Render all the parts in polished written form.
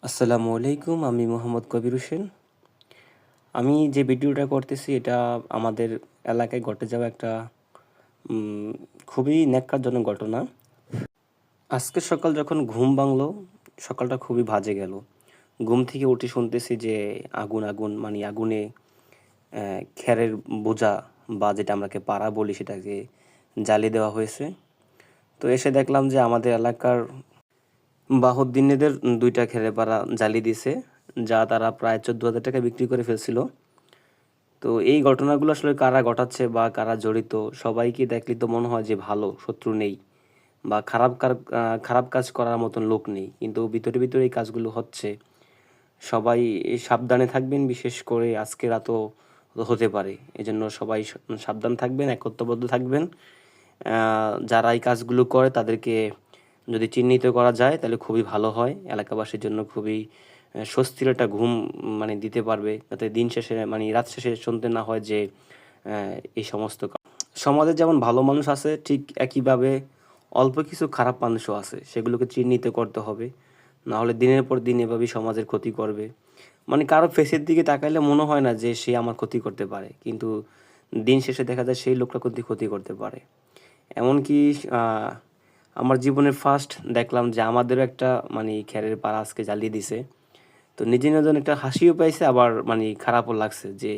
আসসালামু আলাইকুম। আমি মোহাম্মদ কবির হোসেন। আমি যে ভিডিওটা করতেছি এটা আমাদের এলাকায় ঘটে যাওয়া একটা উম খুবই ন্যক্কারজনক ঘটনা। আজকে সকাল যখন ঘুম ভাঙলো, সকালটা খুবই বাজে গেল। ঘুম থেকে উঠে শুনতেছি যে আগুন মানে আগুনে খেরের বোঝা বা যেটা আমরাকে পাড়া বলি সেটাকে জ্বালিয়ে দেওয়া হয়েছে। তো এসে দেখলাম যে আমাদের এলাকার বাহদ্দিনেদের ২ টা খেরের পাড়া জ্বালিয়ে দিছে, যা তারা প্রায় ১৪,০০০ টাকায় বিক্রি করে ফেলছিল। তো এই ঘটনাগুলো আসলে কারা ঘটাচ্ছে বা কারা জড়িত সবাইকে দেখলে তো মনে হয় যে ভালো, শত্রু নেই বা খারাপ কাজ করার মতন লোক নেই। কিন্তু ভিতরে এই কাজগুলো হচ্ছে। সবাই সাবধানে থাকবেন, বিশেষ করে আজকে রাতও হতে পারে। এজন্য সবাই সাবধান থাকবেন, একত্রবদ্ধ থাকবেন। যারা এই কাজগুলো করে তাদেরকে যদি চিহ্নিত করা যায় তাহলে খুবই ভালো হয়। এলাকাবাসীর জন্য খুবই স্বস্তির একটা ঘুম মানে দিতে পারবে। যাতে দিন শেষে মানে রাত শেষে শুনতে না হয় যে এই সমস্ত সমাজে যেমন ভালো মানুষ আছে ঠিক একইভাবে অল্প কিছু খারাপ মানুষও আছে। সেগুলোকে চিহ্নিত করতে হবে। না হলে দিনের পর দিন এভাবেই সমাজের ক্ষতি করবে। মানে কারো ফেসের দিকে তাকাইলে মনে হয় না যে সে আমার ক্ষতি করতে পারে। কিন্তু দিন শেষে দেখা যায় সেই লোকটা কিন্তু ক্ষতি করতে পারে। এমনকি আ আমার জীবনের ফার্স্ট দেখলাম যে আমাদেরও একটা মানে খেরের পাড়া আজকে জ্বালিয়ে দিছে। তো নিজে একটা হাসিও পাইছে, আবার মানে খারাপও লাগছে যে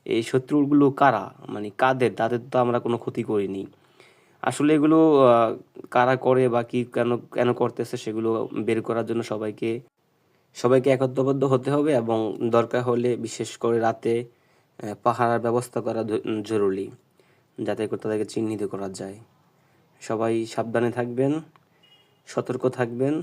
এই শত্রুগুলো কারা? মানে কাদের? তাদের তো আমরা কোনো ক্ষতি করিনি। আসলে এগুলো আ কারা করে বা কি কেন করতেছে সেগুলো বের করার জন্য সবাইকে একত্রবদ্ধ হতে হবে এবং দরকার হলে বিশেষ করে রাতে পাহারার ব্যবস্থা করা জরুরি। যাতে করে তাদেরকে চিহ্নিত করা যায়। সবাই সাবধানে থাকবেন, সতর্ক থাকবেন।